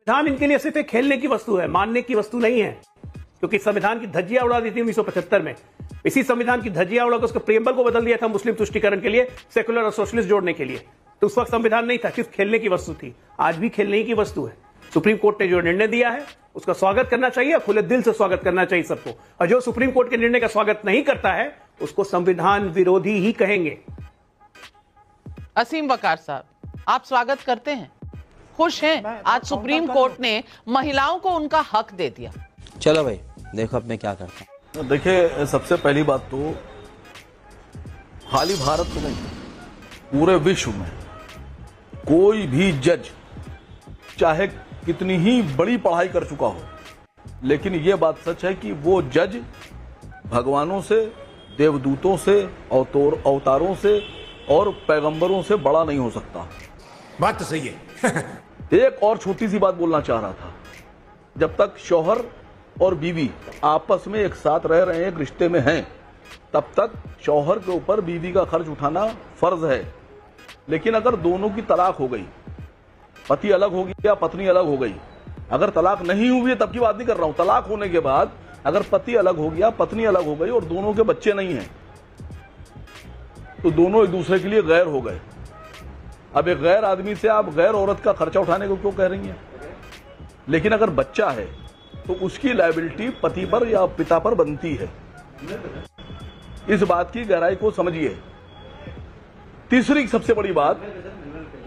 संविधान इनके लिए सिर्फ एक खेलने की वस्तु है, मानने की वस्तु नहीं है। क्योंकि संविधान की धज्जियां उड़ा दी थी 1975 में। इसी संविधान की धज्जियां उड़ा के उसके प्रियम्बल को बदल दिया था मुस्लिम तुष्टीकरण के लिए, सेकुलर और सोशलिस्ट जोड़ने के लिए। तो उस वक्त संविधान नहीं था, सिर्फ खेलने की वस्तु थी। आज भी खेलने ही की वस्तु है। सुप्रीम कोर्ट ने जो निर्णय दिया है उसका स्वागत करना चाहिए, खुले दिल से स्वागत करना चाहिए सबको। और जो सुप्रीम कोर्ट के निर्णय का स्वागत नहीं करता है उसको संविधान विरोधी ही कहेंगे। असीम वकार साहब, आप स्वागत करते हैं, खुश हैं? आज सुप्रीम कोर्ट ने महिलाओं को उनका हक दे दिया। चलो भाई देखो अब मैं क्या करता हूं। देखिए, सबसे पहली बात तो खाली भारत में नहीं, पूरे विश्व में कोई भी जज चाहे कितनी ही बड़ी पढ़ाई कर चुका हो, लेकिन यह बात सच है कि वो जज भगवानों से, देवदूतों से, अवतारों से और पैगंबरों से बड़ा नहीं हो सकता। बात तो सही है। एक और छोटी सी बात बोलना चाह रहा था। जब तक शौहर और बीवी आपस में एक साथ रह रहे हैं, एक रिश्ते में हैं, तब तक शौहर के ऊपर बीवी का खर्च उठाना फर्ज है। लेकिन अगर दोनों की तलाक हो गई, पति अलग हो गया, पत्नी अलग हो गई, अगर तलाक नहीं हुई है तब की बात नहीं कर रहा हूं, तलाक होने के बाद अगर पति अलग हो गया, पत्नी अलग हो गई और दोनों के बच्चे नहीं हैं, तो दोनों एक दूसरे के लिए गैर हो गए। अब एक गैर आदमी से आप गैर औरत का खर्चा उठाने को क्यों कह रही हैं? लेकिन अगर बच्चा है तो उसकी लायबिलिटी पति पर या पिता पर बनती है। इस बात की गहराई को समझिए। तीसरी सबसे बड़ी बात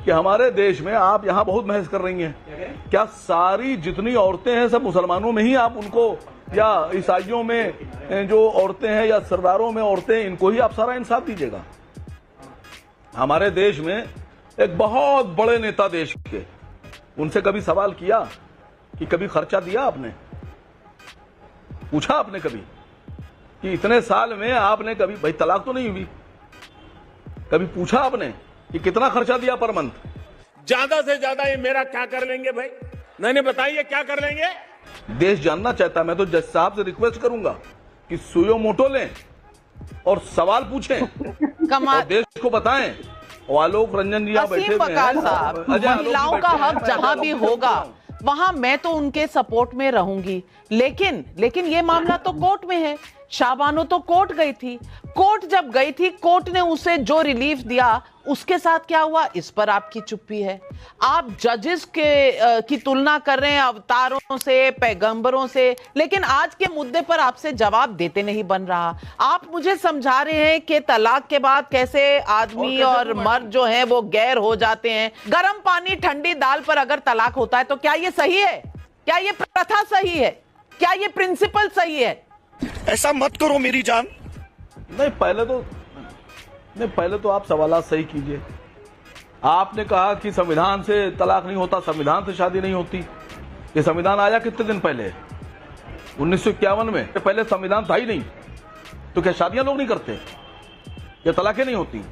कि हमारे देश में आप यहां बहुत बहस कर रही हैं, क्या सारी जितनी औरतें हैं सब मुसलमानों में ही आप उनको, या ईसाइयों में जो औरतें हैं या सरदारों में औरतें, इनको ही आप सारा इंसाफ दीजिएगा? हमारे देश में एक बहुत बड़े नेता देश के, उनसे कभी सवाल किया कि कभी खर्चा दिया आपने? पूछा आपने कभी कि इतने साल में आपने कभी, भाई तलाक तो नहीं हुई, कभी पूछा आपने कि कितना खर्चा दिया पर मंथ? ज्यादा से ज्यादा ये मेरा क्या कर लेंगे भाई? नहीं बताइए क्या कर लेंगे? देश जानना चाहता। मैं तो जज साहब से रिक्वेस्ट करूंगा कि सुयो मोटो लें और सवाल पूछें और देश को बताएं। आलोक रंजन जी बैठे हुए हैं, महिलाओं का हक जहां भी होगा वहां मैं तो उनके सपोर्ट में रहूंगी। लेकिन ये मामला तो कोर्ट में है। शाहबानो तो कोर्ट गई थी, कोर्ट जब गई थी कोर्ट ने उसे जो रिलीफ दिया उसके साथ क्या हुआ, इस पर आपकी चुप्पी है। आप जजेस की तुलना कर रहे हैं अवतारों से, पैगंबरों से, लेकिन आज के मुद्दे पर आपसे जवाब देते नहीं बन रहा। आप मुझे समझा रहे हैं कि तलाक के बाद कैसे आदमी और मर्द जो हैं वो गैर हो जाते हैं। गर्म पानी ठंडी दाल पर अगर तलाक होता है तो क्या ये सही है? क्या ये प्रथा सही है? क्या ये प्रिंसिपल सही है? ऐसा मत करो मेरी जान। नहीं, पहले तो आप सवालात सही कीजिए। आपने कहा कि संविधान से तलाक नहीं होता, संविधान से शादी नहीं होती। ये संविधान आया कितने दिन पहले? 1951 में। पहले संविधान था ही नहीं, तो क्या शादियां लोग नहीं करते या तलाकें नहीं होती?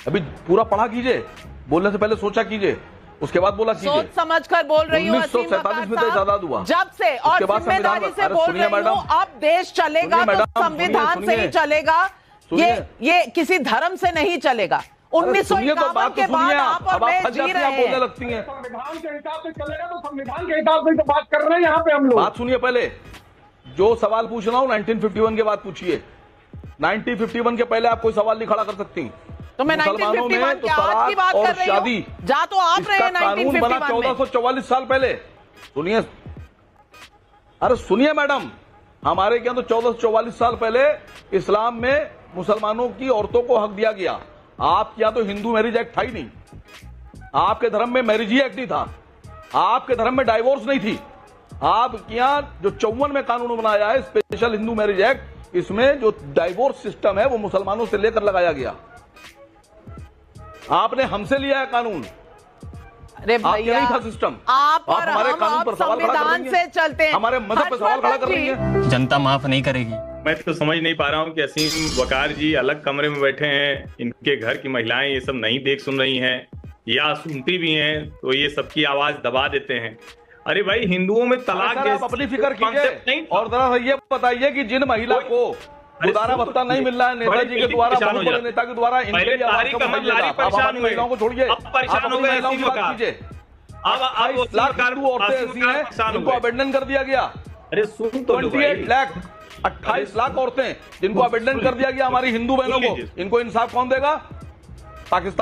अभी पूरा पढ़ा कीजिए, बोलने से पहले सोचा कीजिए, उसके बाद बोला कीजिए। सोच समझ कर बोल रही हूँ। 1947 में देश आजाद हुआ, जब से, और जिम्मेदारी से बोल रही हूँ। अब देश चलेगा तो संविधान से ही चलेगा, ये किसी धर्म से नहीं चलेगा। 1951 के बाद आप और मैं जी रहे हैं। लगती हैं संविधान के हिसाब से चलेगा तो संविधान के हिसाब से तो बात कर रहे हैं यहाँ पे हम लोग। बात सुनिए, पहले जो सवाल पूछ रहा हूँ 1951 के बाद पूछिए। 1951 के पहले आप कोई सवाल नहीं खड़ा कर सकती। तो मैं 1951 के आज की बात कर रही हूं। जा तो आप रहे हैं 1951 बना 1444 साल पहले। सुनिए, अरे सुनिए मैडम, हमारे क्या तो 1444 साल पहले इस्लाम में मुसलमानों की औरतों को हक दिया गया। आपके यहाँ तो हिंदू मैरिज एक्ट था ही नहीं, आपके धर्म में मैरिज ही एक्ट नहीं था, आपके धर्म में डाइवोर्स नहीं थी। आपके यहाँ जो 54 में कानून बनाया है स्पेशल हिंदू मैरिज एक्ट, इसमें जो डाइवोर्स सिस्टम है वो मुसलमानों से लेकर लगाया गया। आपने हमसे लिया है कानून। अरे भैया, नहीं था सिस्टम। आप और हमारे कानून पर सवाल खड़ा संविधान से चलते हैं, हमारे मजहब पर सवाल खड़ा कर रही है। जनता माफ नहीं करेगी। मैं तो समझ नहीं पा रहा हूँ कि असीम वकार जी अलग कमरे में बैठे हैं, इनके घर की महिलाएं ये सब नहीं देख सुन रही हैं या सुनती भी हैं तो ये सबकी आवाज दबा देते हैं। अरे भाई, हिंदुओं में तलाक आप अपनी फिक्र कीजिए और जरा ये बताइए कि जिन महिला को गुजारा भत्ता नहीं मिल रहा है नेताजी के द्वारा, बहुत बड़े नेता के द्वारा, महिलाओं को छोड़िए, आप महिलाओं की बात कीजिए। अब 28 लाख हिंदू औरतें ऐसी हैं जिनको अबेंडन कर दिया गया। अरे सुन तो लो भाई। 28 लाख 28 लाख औरतें जिनको अबेंडन कर दिया गया हमारी हिंदू बहनों को, इनको इंसाफ कौन देगा? पाकिस्तान